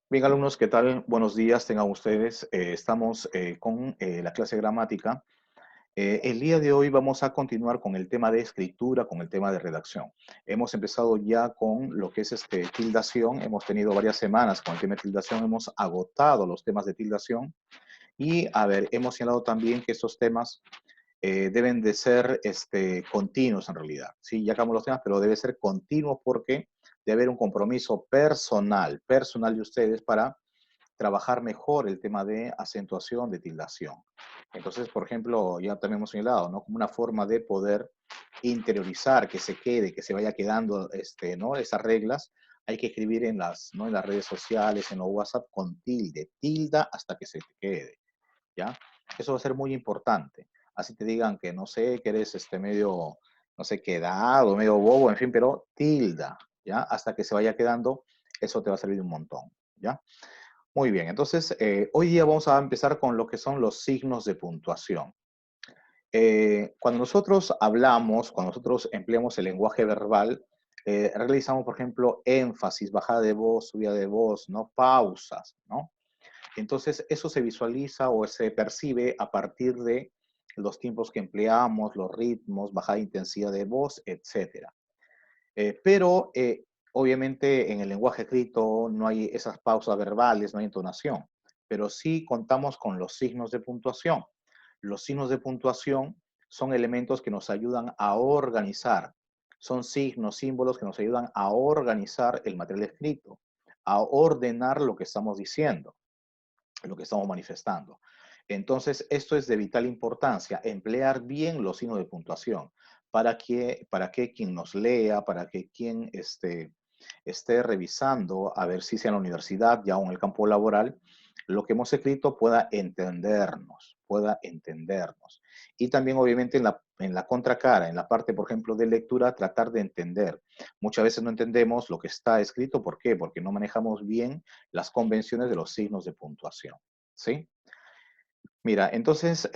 Bien, alumnos, ¿qué tal? Buenos días, tengan ustedes. Estamos con la clase de gramática. El día de hoy vamos a continuar con el tema de escritura, con el tema de redacción. Hemos empezado ya con lo que es tildación. Hemos tenido varias semanas con el tema de tildación. Hemos agotado los temas de tildación. Y, a ver, hemos señalado también que estos temas deben de ser continuos en realidad. Sí, ya acabamos los temas, pero debe ser continuo porque debe haber un compromiso personal de ustedes para trabajar mejor el tema de acentuación, de tildación. Entonces, por ejemplo, ya también hemos señalado, ¿no? Como una forma de poder interiorizar, que se quede, que se vaya quedando, ¿no? Esas reglas, hay que escribir en las, ¿no? En las redes sociales, en los WhatsApp, con tilde, tilda hasta que se te quede, ¿ya? Eso va a ser muy importante. Así te digan que, no sé, que eres medio, no sé, quedado, medio bobo, en fin, pero tilda, ¿ya? Hasta que se vaya quedando, eso te va a servir un montón, ¿ya? Muy bien, entonces hoy día vamos a empezar con lo que son los signos de puntuación. Cuando nosotros hablamos, cuando nosotros empleamos el lenguaje verbal, realizamos, por ejemplo, énfasis, bajada de voz, subida de voz, ¿no? Pausas, ¿no? Entonces, eso se visualiza o se percibe a partir de los tiempos que empleamos, los ritmos, bajada de intensidad de voz, etcétera. Pero obviamente en el lenguaje escrito no hay esas pausas verbales, no hay entonación, pero sí contamos con los signos de puntuación. Los signos de puntuación son elementos que nos ayudan a organizar, son signos, símbolos que nos ayudan a organizar el material escrito, a ordenar lo que estamos diciendo, lo que estamos manifestando. Entonces, esto es de vital importancia, emplear bien los signos de puntuación para que quien nos lea, para que quien esté revisando, a ver si sea en la universidad, ya o en el campo laboral, lo que hemos escrito pueda entendernos, pueda entendernos. Y también, obviamente, en la contracara, en la parte, por ejemplo, de lectura, tratar de entender. Muchas veces no entendemos lo que está escrito. ¿Por qué? Porque no manejamos bien las convenciones de los signos de puntuación. ¿Sí? Mira, entonces,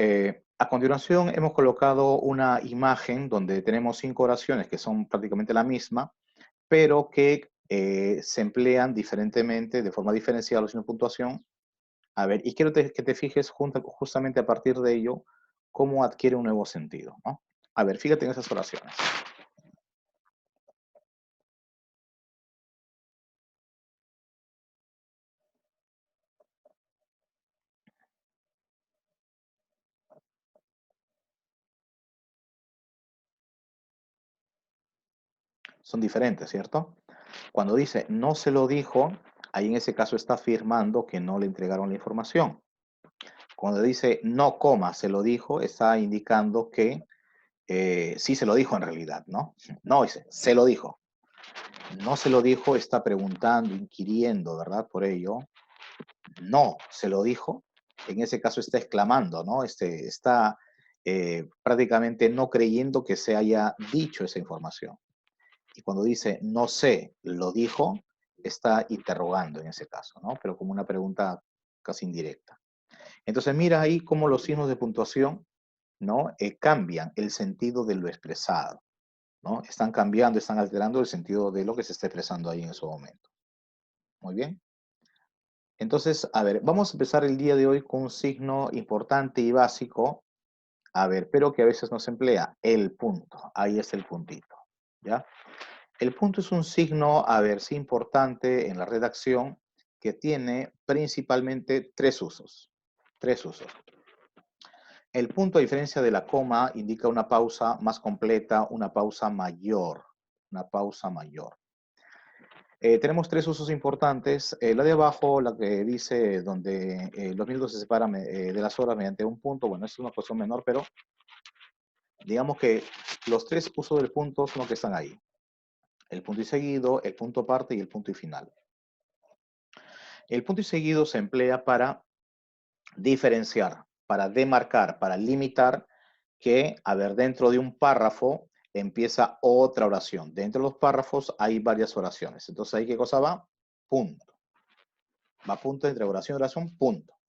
a continuación hemos colocado una imagen donde tenemos 5 oraciones que son prácticamente la misma, pero que se emplean diferentemente, de forma diferenciada los signos de puntuación. A ver, y quiero que te fijes justamente a partir de ello cómo adquiere un nuevo sentido, ¿no? A ver, fíjate en esas oraciones. Son diferentes, ¿cierto? Cuando dice no se lo dijo, ahí en ese caso está afirmando que no le entregaron la información. Cuando dice no coma, se lo dijo, está indicando que sí se lo dijo en realidad, ¿no? No dice, se lo dijo. No se lo dijo, está preguntando, inquiriendo, ¿verdad? Por ello, no se lo dijo. En ese caso está exclamando, ¿no? Está prácticamente no creyendo que se haya dicho esa información. Y cuando dice no sé, lo dijo, está interrogando en ese caso, ¿no? Pero como una pregunta casi indirecta. Entonces mira ahí cómo los signos de puntuación, ¿no? Cambian el sentido de lo expresado, ¿no? Están cambiando, están alterando el sentido de lo que se está expresando ahí en ese momento. Muy bien. Entonces, a ver, vamos a empezar el día de hoy con un signo importante y básico, a ver, pero que a veces no se emplea, el punto. Ahí es el puntito, ¿ya? El punto es un signo, a ver, sí importante en la redacción, que tiene principalmente tres usos. Tres usos. El punto, a diferencia de la coma, indica una pausa más completa, una pausa mayor. Una pausa mayor. Tenemos tres usos importantes. La de abajo, la que dice donde los minutos se separan de las horas mediante un punto. Bueno, es una cuestión menor, pero digamos que los tres usos del punto son los que están ahí. El punto y seguido, el punto aparte y el punto y final. El punto y seguido se emplea para diferenciar, para demarcar, para limitar que, a ver, dentro de un párrafo empieza otra oración. Dentro de los párrafos hay varias oraciones. Entonces, ¿ahí qué cosa va? Punto. Va punto entre oración y oración, punto.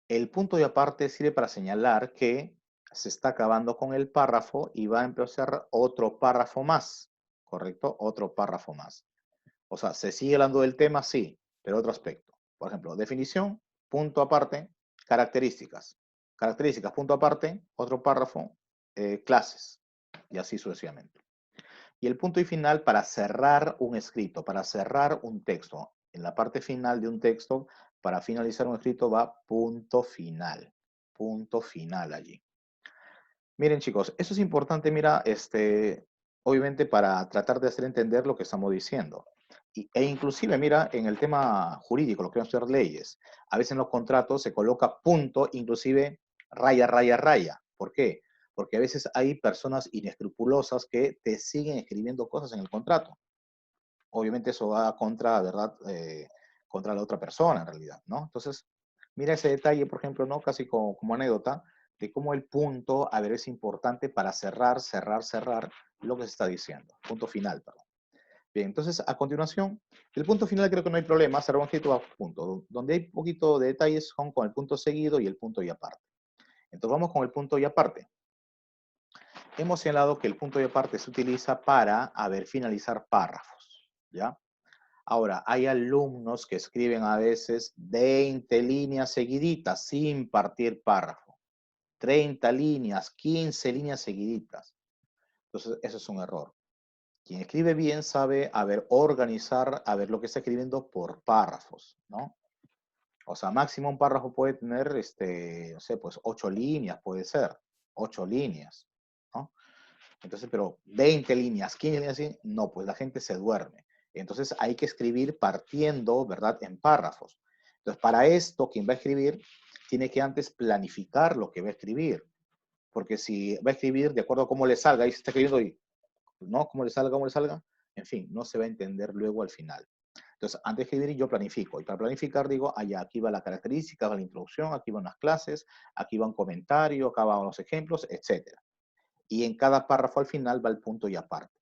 El punto y aparte sirve para señalar que se está acabando con el párrafo y va a empezar otro párrafo más, ¿correcto? Otro párrafo más. O sea, ¿se sigue hablando del tema? Sí. pero otro aspecto. Por ejemplo, definición, punto aparte, características. Características, punto aparte, otro párrafo, clases, y así sucesivamente. Y el punto y final para cerrar un escrito, para cerrar un texto. En la parte final de un texto, para finalizar un escrito va punto final allí. Miren chicos, eso es importante, mira, obviamente para tratar de hacer entender lo que estamos diciendo. E inclusive, mira, en el tema jurídico, lo que van a estudiar leyes, a veces en los contratos se coloca punto, inclusive raya, raya, raya. ¿Por qué? Porque a veces hay personas inescrupulosas que te siguen escribiendo cosas en el contrato. Obviamente eso va contra, ¿verdad? Contra la otra persona en realidad, ¿no? Entonces, mira ese detalle, por ejemplo, ¿no? Casi como anécdota, de cómo el punto, a ver, es importante para cerrar, cerrar, cerrar lo que se está diciendo. Punto final, perdón. Bien, entonces, a continuación, el punto final creo que no hay problema, cerrar un escrito a punto. Donde hay poquito de detalles son con el punto seguido y el punto y aparte. Entonces, vamos con el punto y aparte. Hemos señalado que el punto y aparte se utiliza para, a ver, finalizar párrafos, ¿ya? Ahora, hay alumnos que escriben a veces 20 líneas seguiditas sin partir párrafo. 30 líneas, 15 líneas seguiditas. Entonces, eso es un error. Quien escribe bien sabe, a ver, organizar, a ver lo que está escribiendo por párrafos, ¿no? O sea, máximo un párrafo puede tener, no sé, pues 8 líneas puede ser. 8 líneas, ¿no? Entonces, pero 20 líneas, 15 líneas, así, no, pues la gente se duerme. Entonces hay que escribir partiendo, ¿verdad?, en párrafos. Entonces, para esto, quien va a escribir tiene que antes planificar lo que va a escribir. Porque si va a escribir de acuerdo a cómo le salga, y se está escribiendo y, ¿no? Cómo le salga, en fin, no se va a entender luego al final. Entonces, antes de escribir, yo planifico. Y para planificar, digo, allá, aquí va la característica, va la introducción, aquí van las clases, aquí va un comentario, acá van los ejemplos, etcétera. Y en cada párrafo al final va el punto y aparte.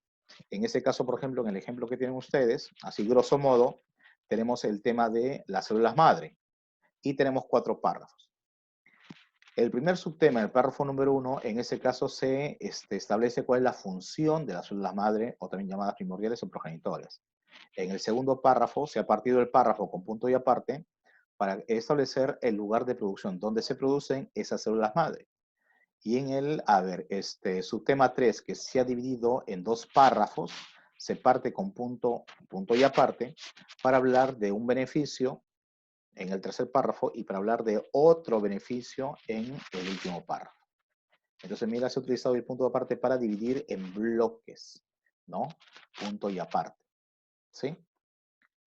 En ese caso, por ejemplo, en el ejemplo que tienen ustedes, así grosso modo, tenemos el tema de las células madre y tenemos 4 párrafos. El primer subtema, el párrafo número 1, en ese caso se establece cuál es la función de las células madre, o también llamadas primordiales o progenitores. En el segundo párrafo se ha partido el párrafo con punto y aparte para establecer el lugar de producción, donde se producen esas células madre. Y en el, a ver, subtema 3, que se ha dividido en 2 párrafos, se parte con punto, punto y aparte, para hablar de un beneficio en el tercer párrafo y para hablar de otro beneficio en el último párrafo. Entonces, mira, se ha utilizado el punto de aparte para dividir en bloques, ¿no? Punto y aparte, ¿sí?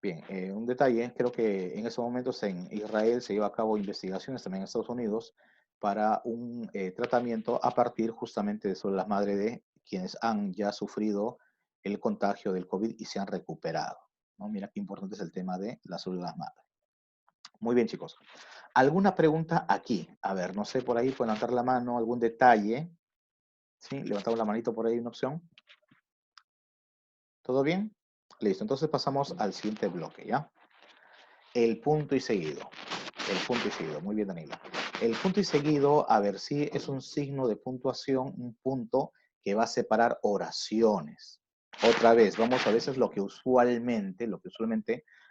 Bien, un detalle, creo que en esos momentos en Israel se lleva a cabo investigaciones también en Estados Unidos para un tratamiento a partir justamente de células madre de quienes han ya sufrido el contagio del COVID y se han recuperado, ¿no? Mira qué importante es el tema de las células madre. Muy bien, chicos. ¿Alguna pregunta aquí? A ver, no sé, por ahí pueden levantar la mano, algún detalle. ¿Sí? Levantamos la manito por ahí, una opción. ¿Todo bien? Listo, entonces pasamos al siguiente bloque, ¿ya? El punto y seguido. El punto y seguido. Muy bien, Danila. El punto y seguido, a ver si es un signo de puntuación, un punto que va a separar oraciones. Otra vez, vamos a veces lo que usualmente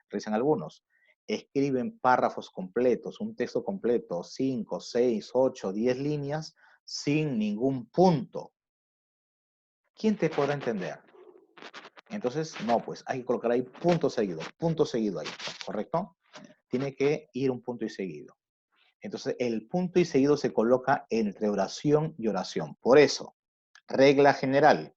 realizan algunos. Escriben párrafos completos, un texto completo, 5, 6, 8, 10 líneas, sin ningún punto. ¿Quién te podrá entender? Entonces, no, pues hay que colocar ahí punto seguido ahí, ¿correcto? Tiene que ir un punto y seguido. Entonces, el punto y seguido se coloca entre oración y oración. Por eso, regla general,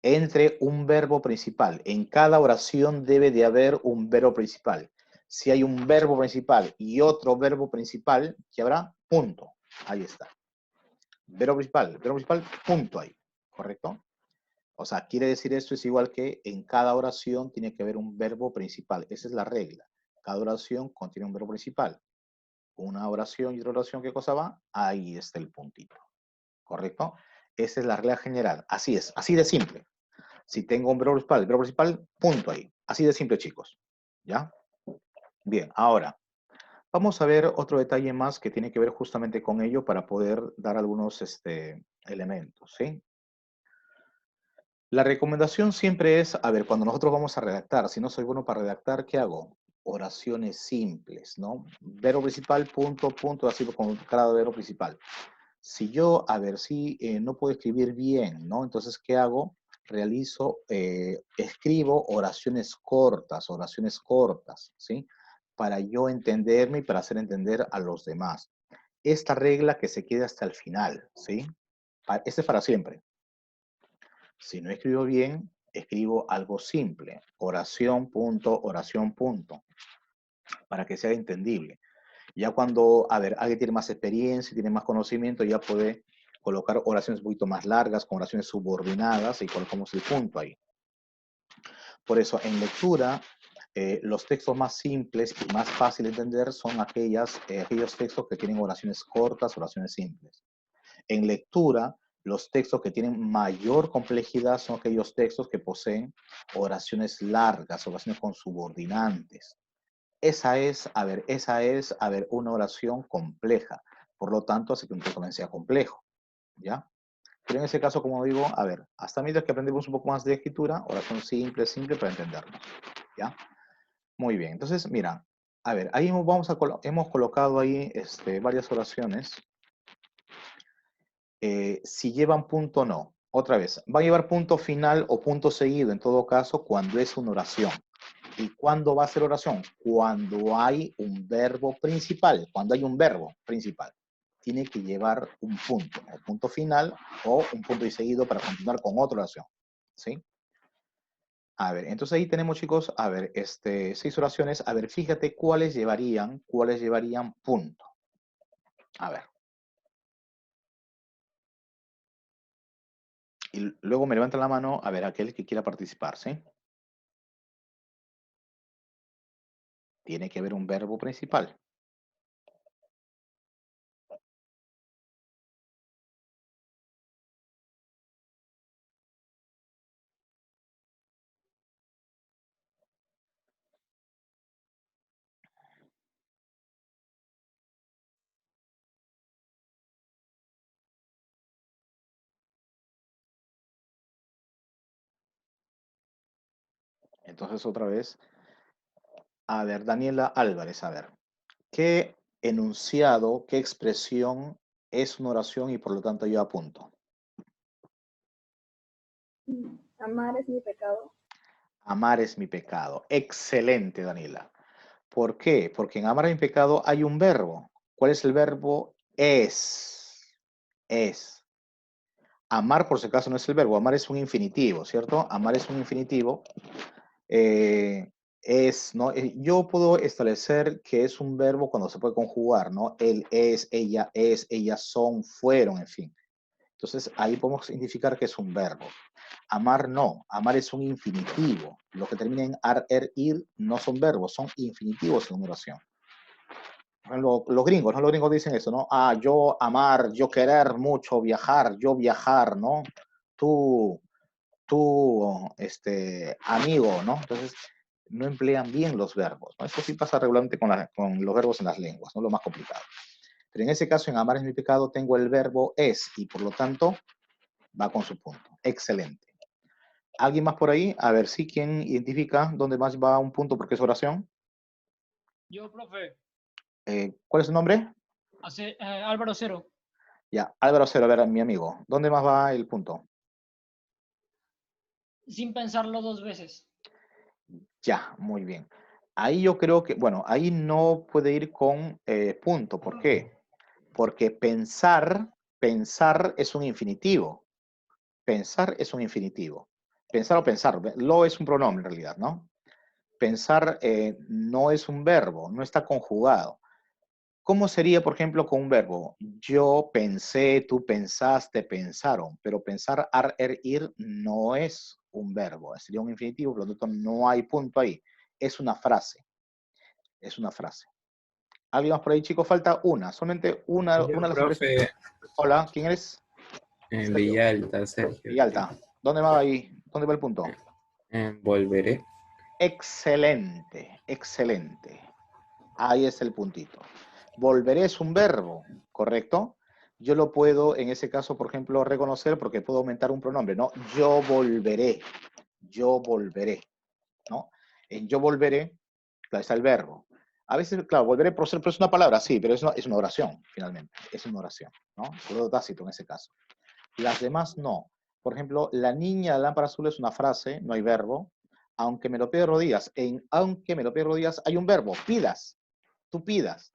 entre un verbo principal. En cada oración debe de haber un verbo principal. Si hay un verbo principal y otro verbo principal, ¿qué habrá? Punto. Ahí está. Verbo principal, punto ahí. ¿Correcto? O sea, quiere decir esto es igual que en cada oración tiene que haber un verbo principal. Esa es la regla. Cada oración contiene un verbo principal. Una oración y otra oración, ¿qué cosa va? Ahí está el puntito. ¿Correcto? Esa es la regla general. Así es, así de simple. Si tengo un verbo principal, el verbo principal, punto ahí. Así de simple, chicos. ¿Ya? Bien, ahora, vamos a ver otro detalle más que tiene que ver justamente con ello para poder dar algunos elementos, ¿sí? La recomendación siempre es, a ver, cuando nosotros vamos a redactar, si no soy bueno para redactar, ¿qué hago? oraciones simples, ¿no? Verbo principal, punto, punto, así con cada verbo principal. Si yo, a ver, si no puedo escribir bien, ¿no? Entonces, ¿qué hago? Escribo oraciones cortas, ¿sí? Para yo entenderme y para hacer entender a los demás. Esta regla que se quede hasta el final, ¿sí? Este es para siempre. Si no escribo bien, escribo algo simple. Oración, punto, oración, punto. Para que sea entendible. Ya cuando, a ver, alguien tiene más experiencia, tiene más conocimiento, ya puede colocar oraciones un poquito más largas, con oraciones subordinadas y colocamos el punto ahí. Por eso, en lectura, los textos más simples y más fáciles de entender son aquellos textos que tienen oraciones cortas, oraciones simples. En lectura, los textos que tienen mayor complejidad son aquellos textos que poseen oraciones largas, oraciones con subordinantes. Esa es, una oración compleja. Por lo tanto, hace que un texto también sea complejo, ¿ya? Pero en ese caso, como digo, a ver, hasta mientras que aprendemos un poco más de escritura, oración simple, simple para entendernos, ¿ya? Muy bien, entonces, mira, a ver, ahí hemos colocado ahí varias oraciones. Si llevan punto o no. Otra vez, va a llevar punto final o punto seguido, en todo caso, cuando es una oración. ¿Y cuándo va a ser oración? Cuando hay un verbo principal, cuando hay un verbo principal. Tiene que llevar un punto, o punto final, o un punto y seguido para continuar con otra oración. ¿Sí? A ver, entonces ahí tenemos, chicos, a ver, 6 oraciones. A ver, fíjate cuáles llevarían punto. A ver. Y luego me levanta la mano, a ver, aquel que quiera participar, ¿sí? Tiene que haber un verbo principal. Entonces, otra vez, a ver, Daniela Álvarez, a ver, ¿qué enunciado, qué expresión es una oración y por lo tanto yo apunto? Amar es mi pecado. Amar es mi pecado. Excelente, Daniela. ¿Por qué? Porque en amar es mi pecado hay un verbo. ¿Cuál es el verbo? Es. Es. Amar, por si acaso, no es el verbo. Amar es un infinitivo, ¿cierto? Amar es un infinitivo. ¿No? Yo puedo establecer que es un verbo cuando se puede conjugar, ¿no? Él es, ellas son, fueron, en fin. Entonces, ahí podemos identificar que es un verbo. Amar no, amar es un infinitivo. Lo que termina en ar, er, ir no son verbos, son infinitivos en una oración. Los gringos, ¿no? Los gringos dicen eso, ¿no? Ah, yo amar, yo querer mucho, viajar, yo viajar, ¿no? Tú, amigo, ¿no? Entonces, no emplean bien los verbos, ¿no? Eso sí pasa regularmente con los verbos en las lenguas, ¿no? Lo más complicado. Pero en ese caso, en amar es mi pecado, tengo el verbo es y por lo tanto va con su punto. Excelente. ¿Alguien más por ahí? A ver si quién identifica dónde más va un punto porque es oración. Yo, profe. ¿Cuál es su nombre? Álvaro Cero. Ya, Álvaro Cero, a ver, mi amigo. ¿Dónde más va el punto? Sin pensarlo dos veces. Ya, muy bien. Ahí yo creo que, bueno, ahí no puede ir con punto. ¿Por qué? Porque pensar es un infinitivo. Pensar es un infinitivo. Pensar o pensar. Lo es un pronombre en realidad, ¿no? Pensar no es un verbo, no está conjugado. ¿Cómo sería, por ejemplo, con un verbo? Yo pensé, tú pensaste, pensaron. Pero pensar, ar, er, ir no es un verbo. Sería un infinitivo, por lo tanto no hay punto ahí. Es una frase. Es una frase. ¿Alguien más por ahí, chicos? Falta una. Solamente una Yo, de las profe, expresiones. Hola, ¿quién eres? en Sergio. Villalta, Sergio. Villalta. ¿Dónde va ahí? ¿Dónde va el punto? Volveré. Excelente, excelente. Ahí es el puntito. Volveré es un verbo, ¿correcto? Yo lo puedo, en ese caso, por ejemplo, reconocer porque puedo aumentar un pronombre, ¿no? Yo volveré, ¿no? En yo volveré, Claro, está el verbo. A veces, claro, volveré por ser, pero es una palabra, sí, pero es una oración, finalmente. Es una oración, ¿no? Pseudo tácito en ese caso. Las demás no. Por ejemplo, la niña de la lámpara azul es una frase, no hay verbo. Aunque me lo pide rodillas. En aunque me lo pide rodillas hay un verbo, pidas. Tú pidas.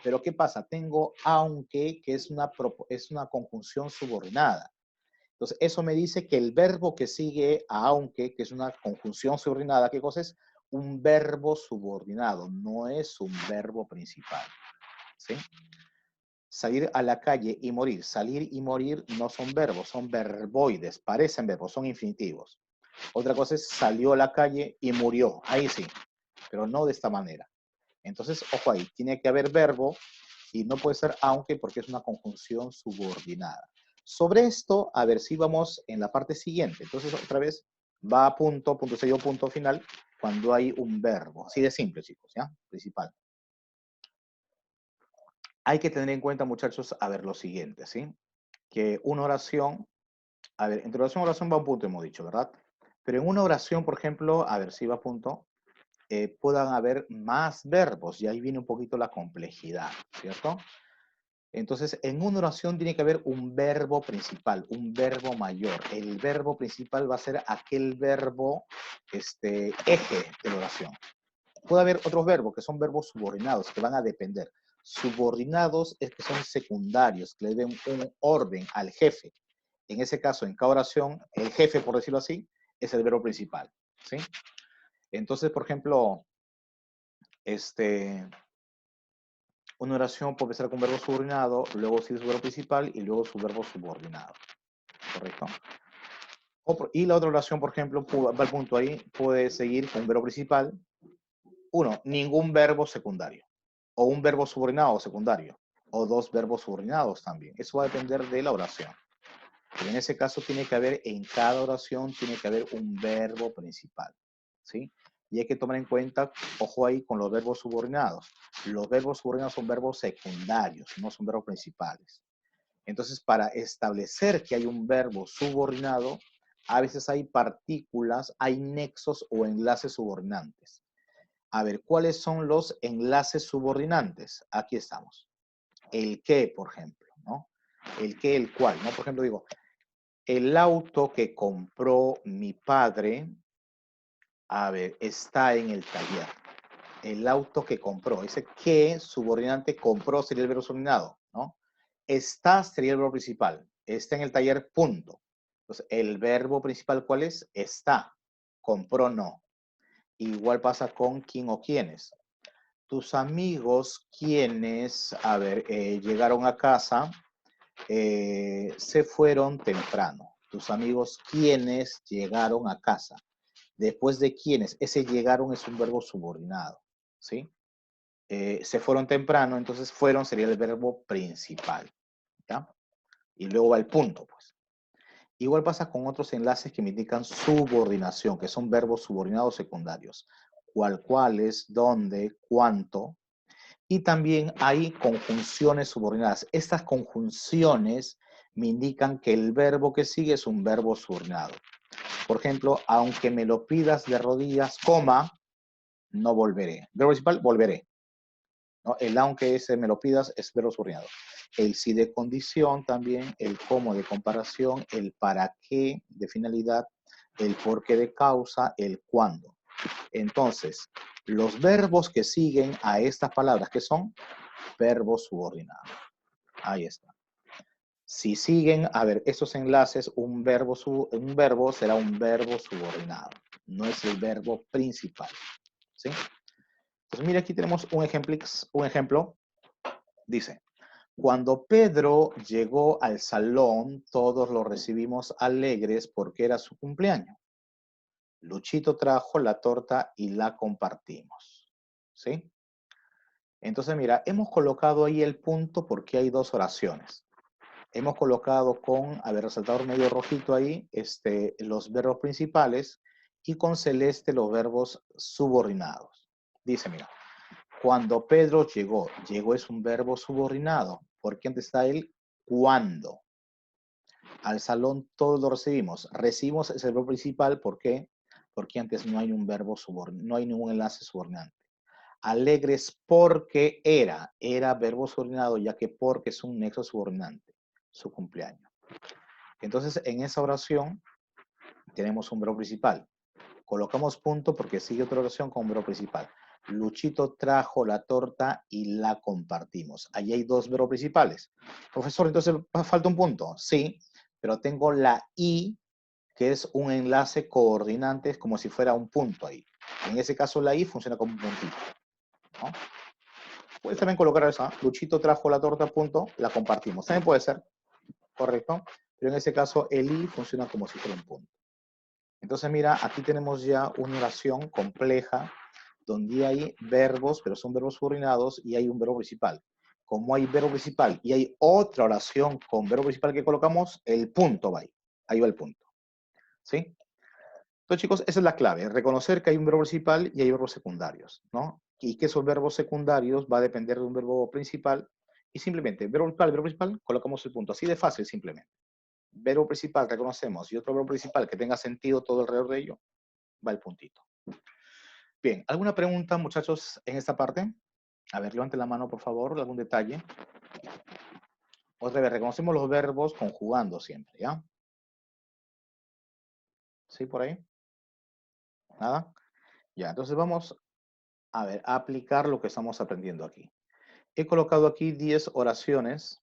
Pero ¿qué pasa? Tengo aunque, que es una conjunción subordinada. Entonces, eso me dice que el verbo que sigue a aunque, que es una conjunción subordinada, ¿qué cosa es? Un verbo subordinado, no es un verbo principal. ¿Sí? Salir a la calle y morir. Salir y morir no son verbos, son verboides, parecen verbos, son infinitivos. Otra cosa es salió a la calle y murió. Ahí sí, pero no de esta manera. Entonces, ojo ahí, tiene que haber verbo y no puede ser aunque porque es una conjunción subordinada. Sobre esto, a ver si vamos en la parte siguiente. Entonces, otra vez, va a punto, punto seguido, punto final, cuando hay un verbo. Así de simple, chicos, ¿ya? Principal. Hay que tener en cuenta, muchachos, a ver lo siguiente, ¿sí? Que una oración, a ver, entre oración va a un punto, hemos dicho, ¿verdad? Pero en una oración, por ejemplo, a ver si va a punto, puedan haber más verbos y ahí viene un poquito la complejidad, ¿cierto? Entonces, en una oración tiene que haber un verbo principal, un verbo mayor. El verbo principal va a ser aquel verbo, eje de la oración. Puede haber otros verbos que son verbos subordinados, que van a depender. Subordinados es que son secundarios, que le den un orden al jefe. En ese caso, en cada oración, el jefe, por decirlo así, es el verbo principal, ¿sí? Entonces, por ejemplo, una oración puede empezar con verbo subordinado, luego sigue su verbo principal y luego su verbo subordinado. ¿Correcto? Y la otra oración, por ejemplo, va al punto ahí, puede seguir con un verbo principal. Uno, ningún verbo secundario. O un verbo subordinado o secundario. O dos verbos subordinados también. Eso va a depender de la oración. Pero en ese caso tiene que haber, en cada oración, tiene que haber un verbo principal. ¿Sí? Y hay que tomar en cuenta, ojo ahí con los verbos subordinados. Los verbos subordinados son verbos secundarios, no son verbos principales. Entonces, para establecer que hay un verbo subordinado, a veces hay partículas, hay nexos o enlaces subordinantes. A ver, ¿cuáles son los enlaces subordinantes? Aquí estamos. El que, por ejemplo, ¿no? El que, el cual, ¿no? Por ejemplo, digo, el auto que compró mi padre, a ver, está en el taller. El auto que compró. Ese que subordinante compró sería el verbo subordinado, ¿no? Está sería el verbo principal. Está en el taller, punto. Entonces, el verbo principal, ¿cuál es? Está. Compró, no. Igual pasa con quién o quiénes. Tus amigos, quienes, a ver, llegaron a casa, se fueron temprano. Tus amigos, quienes llegaron a casa. Después de quienes, ese llegaron es un verbo subordinado, ¿sí? Se fueron temprano, entonces fueron sería el verbo principal, ¿ya? Y luego va el punto, pues. Igual pasa con otros enlaces que me indican subordinación, que son verbos subordinados secundarios. Cuáles, dónde, cuánto. Y también hay conjunciones subordinadas. Estas conjunciones me indican que el verbo que sigue es un verbo subordinado. Por ejemplo, aunque me lo pidas de rodillas, coma, no volveré. Verbo principal, volveré. ¿No? El aunque ese me lo pidas es verbo subordinado. El si de condición también, el cómo de comparación, el para qué de finalidad, el por qué de causa, el cuándo. Entonces, los verbos que siguen a estas palabras, ¿qué son? Verbos subordinados. Ahí está. Si siguen, a ver, esos enlaces, un verbo será un verbo subordinado. No es el verbo principal. ¿Sí? Entonces, mira, aquí tenemos un ejemplo. Dice, cuando Pedro llegó al salón, todos lo recibimos alegres porque era su cumpleaños. Luchito trajo la torta y la compartimos. ¿Sí? Entonces, mira, hemos colocado ahí el punto porque hay dos oraciones. Hemos colocado con, a ver, resaltador medio rojito ahí, los verbos principales y con celeste los verbos subordinados. Dice, mira, cuando Pedro llegó, llegó es un verbo subordinado, porque antes está el cuando. Al salón todos lo recibimos. Recibimos es el verbo principal, ¿por qué? Porque antes no hay un verbo subordinado, no hay ningún enlace subordinante. Alegres porque era verbo subordinado, ya que porque es un nexo subordinante, su cumpleaños. Entonces, en esa oración tenemos un verbo principal. Colocamos punto porque sigue otra oración con un verbo principal. Luchito trajo la torta y la compartimos. Allí hay dos verbos principales. Profesor, entonces falta un punto. Sí, pero tengo la I, que es un enlace coordinante, es como si fuera un punto ahí. En ese caso la I funciona como un puntito, ¿no? Puedes también colocar esa. Luchito trajo la torta, punto, la compartimos. También puede ser, correcto. Pero en ese caso el I funciona como si fuera un punto. Entonces, mira, aquí tenemos ya una oración compleja donde hay verbos, pero son verbos subordinados y hay un verbo principal. Como hay verbo principal y hay otra oración con verbo principal que colocamos, el punto va ahí. Ahí va el punto. ¿Sí? Entonces, chicos, esa es la clave. Reconocer que hay un verbo principal y hay verbos secundarios, ¿no? Y que esos verbos secundarios va a depender de un verbo principal. Y simplemente, verbo principal, colocamos el punto. Así de fácil, simplemente. Verbo principal reconocemos y otro verbo principal que tenga sentido todo alrededor de ello, va el puntito. Bien, ¿alguna pregunta, muchachos, en esta parte? A ver, levanten la mano, por favor, algún detalle. Otra vez, reconocemos los verbos conjugando siempre, ¿ya? ¿Sí, por ahí? ¿Nada? Ya, entonces vamos a ver, a aplicar lo que estamos aprendiendo aquí. He colocado aquí 10 oraciones.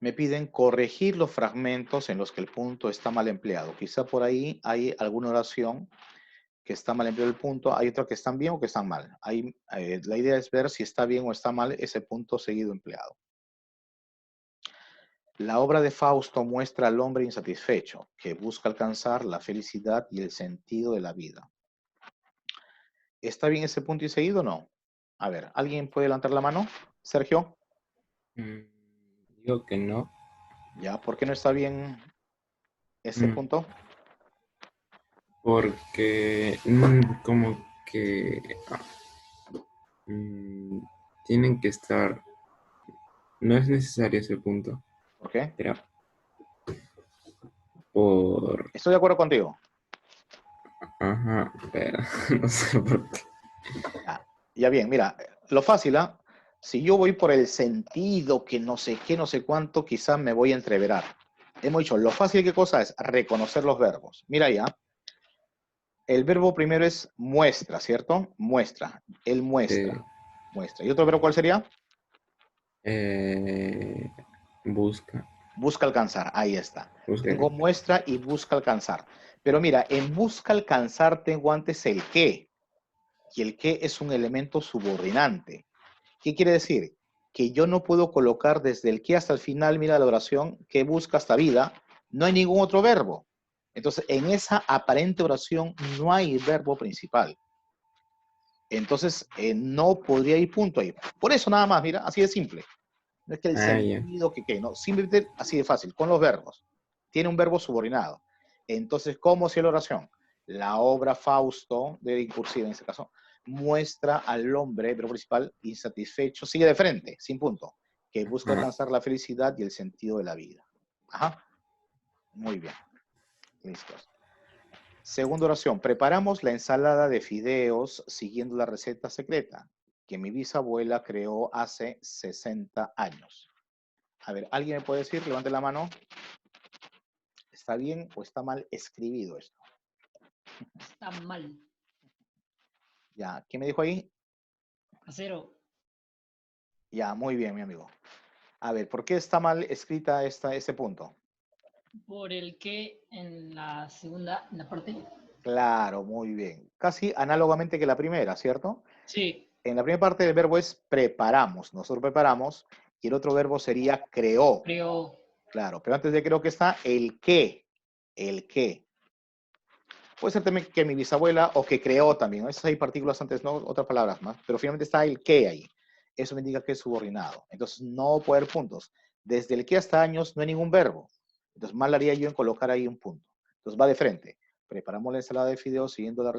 Me piden corregir los fragmentos en los que el punto está mal empleado. Quizá por ahí hay alguna oración que está mal empleado el punto, hay otras que están bien o que están mal. Ahí, la idea es ver si está bien o está mal ese punto seguido empleado. La obra de Fausto muestra al hombre insatisfecho, que busca alcanzar la felicidad y el sentido de la vida. ¿Está bien ese punto y seguido o no? A ver, ¿alguien puede levantar la mano? Sergio. Digo que no, Ya, ¿por qué no está bien ese punto? porque como que mm, tienen que estar, no es necesario ese punto, ¿Por qué? pero por, Estoy de acuerdo contigo. ajá, pero no sé por qué. Ya bien, mira, lo fácil, ¿ah? Si yo voy por el sentido que no sé qué, no sé cuánto, quizás me voy a entreverar. Hemos dicho, lo fácil, ¿qué cosa es? Reconocer los verbos. Mira ya, el verbo primero es muestra, ¿cierto? Muestra. Él muestra. Eh, Muestra. ¿Y otro verbo cuál sería? eh, busca, Busca alcanzar. Ahí está. busca, Tengo muestra y busca alcanzar. Pero mira, en busca alcanzar tengo antes el qué. Y el qué es un elemento subordinante. ¿Qué quiere decir? Que yo no puedo colocar desde el qué hasta el final, mira la oración, que busca hasta vida, no hay ningún otro verbo. Entonces, en esa aparente oración no hay verbo principal. Entonces, no podría ir punto ahí. Por eso nada más, mira, así de simple. No es que el ya, sentido que no, simplemente así de fácil, con los verbos. Tiene un verbo subordinado. Entonces, ¿cómo es la oración? La obra Fausto, de incursiva en este caso, muestra al hombre, verbo principal, insatisfecho, sigue de frente, sin punto, que busca ajá, alcanzar la felicidad y el sentido de la vida. Ajá, muy bien, listos. Segunda oración, preparamos la ensalada de fideos siguiendo la receta secreta que mi bisabuela creó hace 60 años. A ver, ¿alguien me puede decir? Levante la mano. ¿Está bien o está mal escribido esto? Está mal. Ya, ¿quién me dijo ahí? Acero. Ya, muy bien, mi amigo. A ver, ¿por qué está mal escrita este punto? Por el que en la segunda, en la parte. Claro, muy bien. Casi análogamente que la primera, ¿cierto? Sí, En la primera parte del verbo es preparamos. Nosotros preparamos y el otro verbo sería creó. creo. Claro, pero antes de creo que está el qué. El qué. Puede ser también que mi bisabuela o que creó también, ¿no? Esas hay partículas antes, no otras palabras más, pero finalmente está el que ahí. Eso me indica que es subordinado. Entonces no puede haber puntos. Desde el que hasta años no hay ningún verbo. Entonces mal haría yo en colocar ahí un punto. Entonces va de frente. Preparamos la ensalada de fideos siguiendo la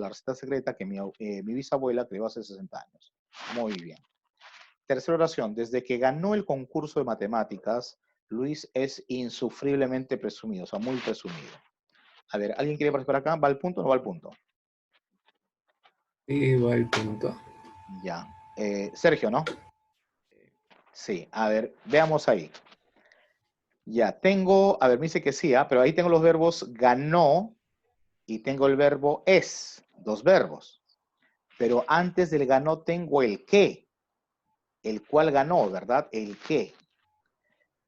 receta secreta que mi bisabuela creó hace 60 años. Muy bien. Tercera oración. Desde que ganó el concurso de matemáticas, Luis es insufriblemente presumido, o sea, muy presumido. A ver, ¿alguien quiere participar acá? ¿Va al punto o no va al punto? Sí, va el punto. Ya. Sergio, ¿no? Sí. A ver, veamos ahí. Ya, tengo, a ver, me dice que sí, pero ahí tengo los verbos ganó y tengo el verbo es, dos verbos. Pero antes del ganó tengo el qué, el cual ganó, ¿verdad? El qué.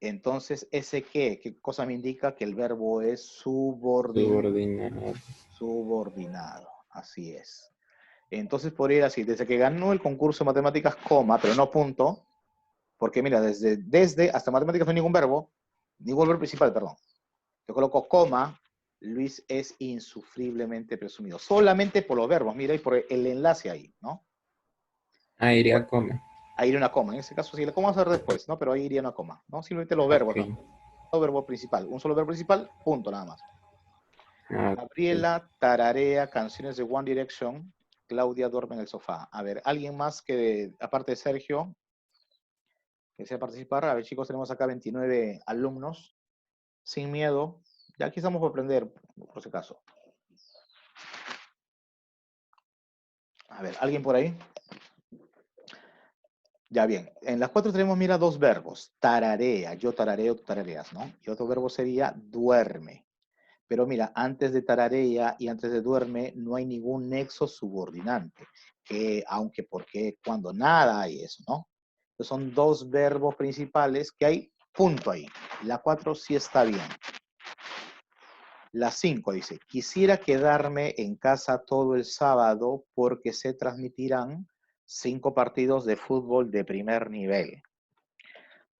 Entonces, ese qué cosa me indica? Que el verbo es Subordinado. subordinado. Así es. Entonces, podría decir, desde que ganó el concurso de matemáticas, coma, pero no punto, porque mira, desde hasta matemáticas no hay ningún verbo principal, perdón. Yo coloco coma, Luis es insufriblemente presumido. Solamente por los verbos, mira, y por el enlace ahí, ¿no? Ah, iría coma. Ahí iría una coma. En ese caso sí, la coma va a ser después, ¿no? Pero ahí iría una coma, ¿no? Simplemente los verbos, ¿no? Ok. Un verbo principal. Un solo verbo principal, punto nada más. Ah, ok. Gabriela tararea canciones de One Direction. Claudia duerme en el sofá. A ver, ¿alguien más que, aparte de Sergio, que desea participar? A ver, chicos, tenemos acá 29 alumnos. Sin miedo. Ya aquí estamos por aprender, por si acaso. A ver, ¿alguien por ahí? Ya bien, en las cuatro tenemos, mira, dos verbos. Tararea, yo tarareo, tú tarareas, ¿no? Y otro verbo sería duerme. Pero mira, antes de tararea y antes de duerme no hay ningún nexo subordinante. Que, aunque, porque, cuando nada hay eso, ¿no? Entonces son dos verbos principales que hay punto ahí. La cuatro sí está bien. La 5 dice, quisiera quedarme en casa todo el sábado porque se transmitirán 5 partidos de fútbol de primer nivel.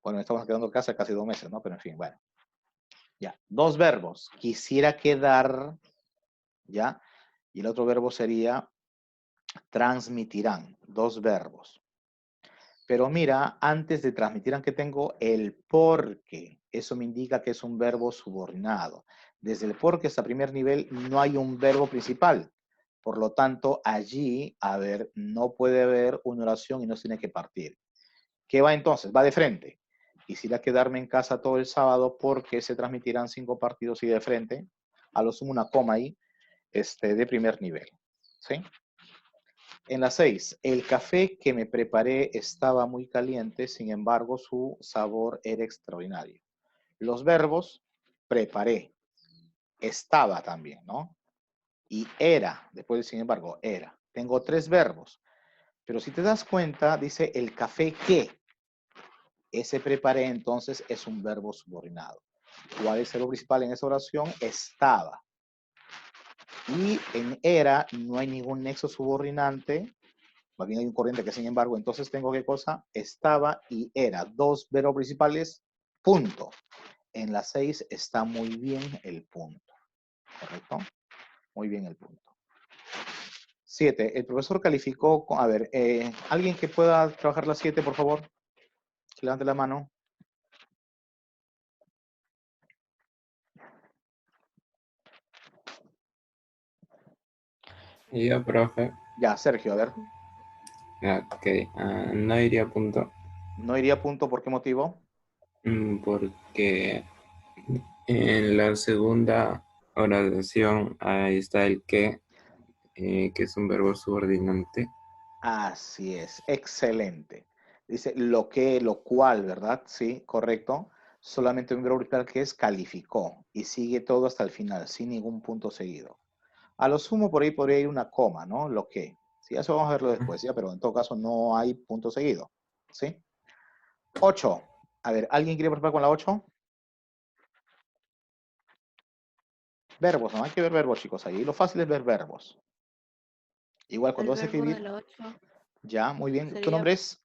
Bueno, estamos quedando en casa casi 2 meses, ¿no? Pero en fin, bueno. Ya, dos verbos. Quisiera quedar, ¿ya? Y el otro verbo sería transmitirán. Dos verbos. Pero mira, antes de transmitirán que tengo el porque. Eso me indica que es un verbo subordinado. Desde el porque hasta primer nivel no hay un verbo principal. Por lo tanto, allí, a ver, no puede haber una oración y no se tiene que partir. ¿Qué va entonces? Va de frente. Quisiera quedarme en casa todo el sábado porque se transmitirán 5 partidos y de frente, a lo sumo una coma ahí, de primer nivel. ¿Sí? En la 6, el café que me preparé estaba muy caliente, sin embargo, su sabor era extraordinario. Los verbos, preparé, estaba también, ¿no? Y era, después de sin embargo, era. Tengo tres verbos, pero si te das cuenta, dice el café que. Ese preparé entonces es un verbo subordinado. ¿Cuál es el verbo principal en esa oración? Estaba. Y en era no hay ningún nexo subordinante, más bien hay un corriente que sin embargo, entonces tengo qué cosa? Estaba y era. Dos verbos principales, punto. En la 6 está muy bien el punto. ¿Correcto? Muy bien el punto. 7. El profesor calificó, a ver, alguien que pueda trabajar la 7, por favor. Levante la mano. Y yo, profe. Ya, Sergio, a ver. Ok. No iría punto. No iría a punto, ¿por qué motivo? Porque en la segunda oración ahí está el que es un verbo subordinante. Así es, excelente. Dice lo que, lo cual, ¿verdad? Sí, correcto. Solamente un verbo principal que es calificó y sigue todo hasta el final, sin ningún punto seguido. A lo sumo por ahí podría ir una coma, ¿no? Lo que. Sí, eso vamos a verlo después, ¿ya? Pero en todo caso no hay punto seguido, ¿sí? 8. A ver, ¿alguien quiere participar con la 8? Verbos, ¿no? Hay que ver verbos, chicos, ahí. Lo fácil es ver verbos. Igual cuando El vas a verbo de escribir, la 8 ya, muy bien. ¿Tu sería nombre es?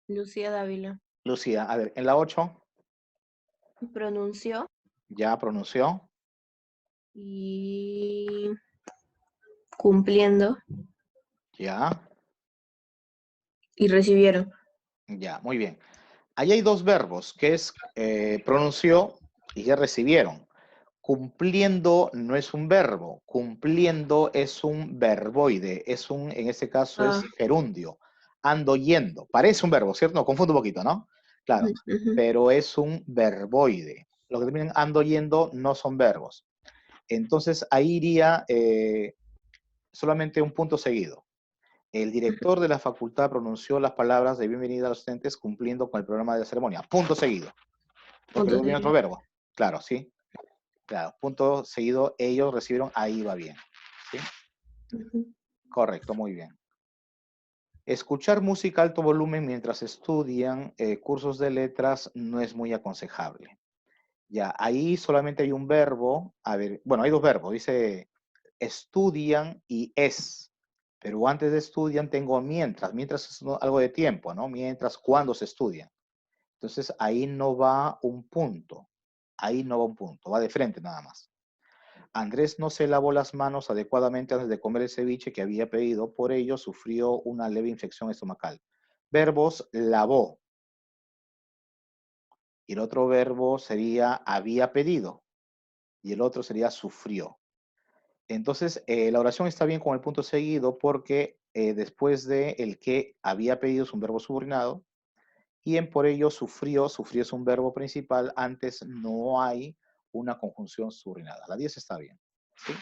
Lucía Dávila. Lucía. A ver, en la 8, Pronunció ya pronunció. y cumpliendo Ya, y recibieron. ya, muy bien. Ahí hay dos verbos, que es pronunció y que recibieron. Cumpliendo no es un verbo, cumpliendo es un verboide, en este caso es Ah, gerundio. Ando yendo, parece un verbo, ¿cierto? No, confundo un poquito, ¿no? Claro, ujú, ujú. pero es un verboide. Lo que terminan ando yendo no son verbos. Entonces ahí iría solamente un punto seguido. El director de la facultad pronunció las palabras de bienvenida a los estudiantes cumpliendo con el programa de la ceremonia. Punto seguido. Porque Punto luego viene otro seguido. verbo. Claro, ¿sí? Claro, punto seguido, ellos recibieron, ahí va bien. ¿Sí? Ujú. Correcto, muy bien. Escuchar música a alto volumen mientras estudian cursos de letras no es muy aconsejable. Ya, ahí solamente hay un verbo. A ver, bueno, hay dos verbos. Dice estudian y es. Pero antes de estudian tengo mientras. Mientras es algo de tiempo, ¿no? Mientras, cuando se estudia. Entonces ahí no va un punto. Ahí no va un punto. Va de frente nada más. Andrés no se lavó las manos adecuadamente antes de comer el ceviche que había pedido, por ello sufrió una leve infección estomacal. Verbos, lavó. Y el otro verbo sería había pedido. Y el otro sería sufrió. Entonces, la oración está bien con el punto seguido porque después de el que había pedido es un verbo subordinado y en por ello sufrió, sufrió es un verbo principal, antes no hay una conjunción subordinada. La 10 está bien. ¿Sí?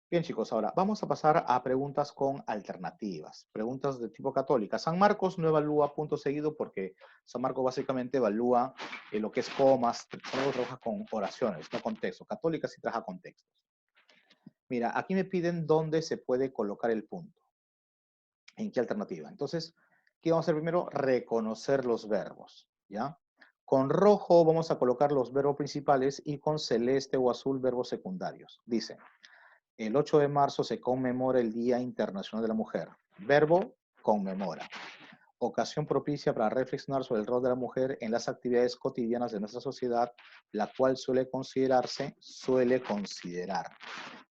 Bien, chicos, ahora vamos a pasar a preguntas con alternativas. Preguntas de tipo católica. San Marcos no evalúa punto seguido porque San Marcos básicamente evalúa lo que es comas, solo trabaja con oraciones, no con texto. Católica sí trabaja con textos. Mira, aquí me piden dónde se puede colocar el punto. ¿En qué alternativa? Entonces, ¿qué vamos a hacer primero? Reconocer los verbos, ¿ya? Con rojo vamos a colocar los verbos principales y con celeste o azul verbos secundarios. Dice, el 8 de marzo se conmemora el Día Internacional de la Mujer. Verbo, conmemora. Ocasión propicia para reflexionar sobre el rol de la mujer en las actividades cotidianas de nuestra sociedad, la cual suele considerar.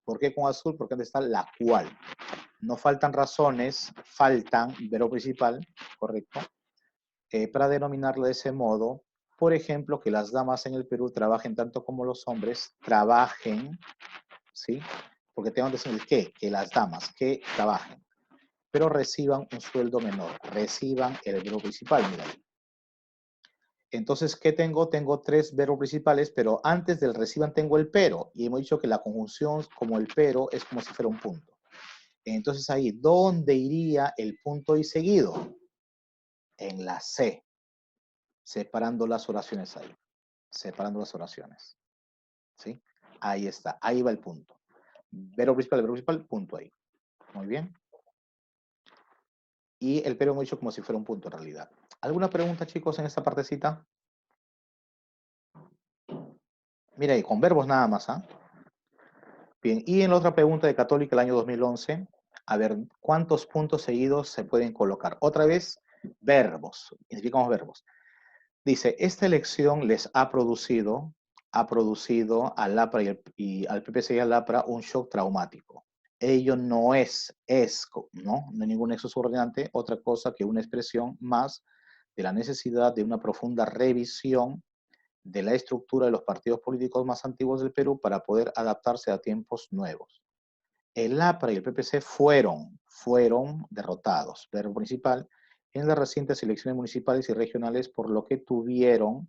¿Por qué con azul? Porque antes está la cual. No faltan razones, faltan, verbo principal, correcto, para denominarlo de ese modo. Por ejemplo, que las damas en el Perú trabajen tanto como los hombres, trabajen, ¿sí? Porque tengo que decir el qué, que las damas, que trabajen, pero reciban un sueldo menor, reciban el verbo principal, mira ahí. Entonces, ¿qué tengo? Tengo tres verbos principales, pero antes del reciban tengo el pero, y hemos dicho que la conjunción como el pero es como si fuera un punto. Entonces ahí, ¿dónde iría el punto y seguido? En la C, separando las oraciones ahí, separando las oraciones, ¿sí? Ahí está, ahí va el punto. Verbo principal, punto ahí. Muy bien. Y el pero hemos dicho como si fuera un punto en realidad. ¿Alguna pregunta, chicos, en esta partecita? Mira ahí, con verbos nada más, ¿ah? Bien, y en la otra pregunta de Católica del año 2011, a ver, ¿cuántos puntos seguidos se pueden colocar? Otra vez, verbos, identificamos verbos. Dice, esta elección les ha producido al APRA y al PPC y al APRA un shock traumático. Ello no es, ¿no? No hay ningún nexo subordinante, otra cosa que una expresión más de la necesidad de una profunda revisión de la estructura de los partidos políticos más antiguos del Perú para poder adaptarse a tiempos nuevos. El APRA y el PPC fueron derrotados, verbo principal, en las recientes elecciones municipales y regionales, por lo que tuvieron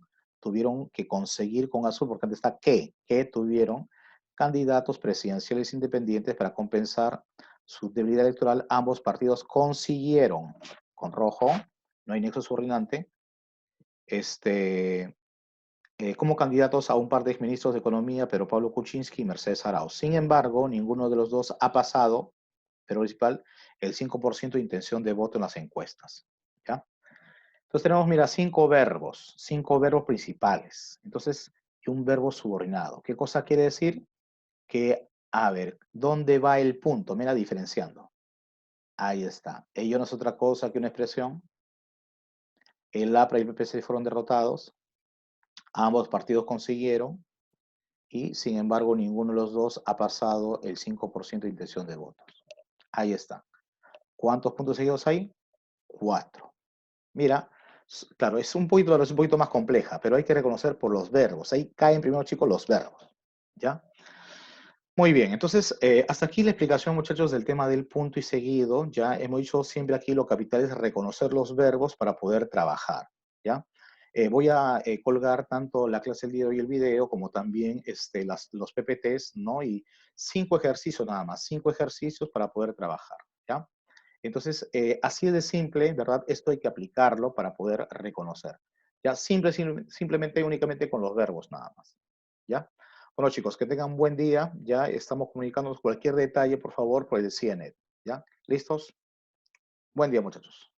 que conseguir con azul, porque antes está que tuvieron candidatos presidenciales independientes para compensar su debilidad electoral. Ambos partidos consiguieron, con rojo, no hay nexo subordinante, como candidatos a un par de exministros de Economía, Pedro Pablo Kuczynski y Mercedes Arauz. Sin embargo, ninguno de los dos ha pasado, pero principal, el 5% de intención de voto en las encuestas. ¿Ya? Entonces tenemos, mira, cinco verbos principales. Entonces, y un verbo subordinado. ¿Qué cosa quiere decir? Que, a ver, ¿dónde va el punto? Mira, diferenciando. Ahí está. Ello no es otra cosa que una expresión. El APRA y el PPC fueron derrotados. Ambos partidos consiguieron. Y, sin embargo, ninguno de los dos ha pasado el 5% de intención de votos. Ahí está. ¿Cuántos puntos seguidos hay? 4. Mira, claro, es un poquito más compleja, pero hay que reconocer por los verbos. Ahí caen primero, chicos, los verbos. ¿Ya? Muy bien, entonces, hasta aquí la explicación, muchachos, del tema del punto y seguido. Ya hemos dicho siempre aquí lo capital es reconocer los verbos para poder trabajar. ¿Ya? Voy a colgar tanto la clase del día de hoy, el video, como también los PPTs, ¿no? Y 5 ejercicios nada más, 5 ejercicios para poder trabajar, ¿ya? Entonces, así de simple, ¿verdad? Esto hay que aplicarlo para poder reconocer. Ya, simplemente, únicamente con los verbos nada más. ¿Ya? Bueno, chicos, que tengan un buen día. Ya estamos comunicándonos cualquier detalle, por favor, por el CNET. ¿Ya? ¿Listos? Buen día, muchachos.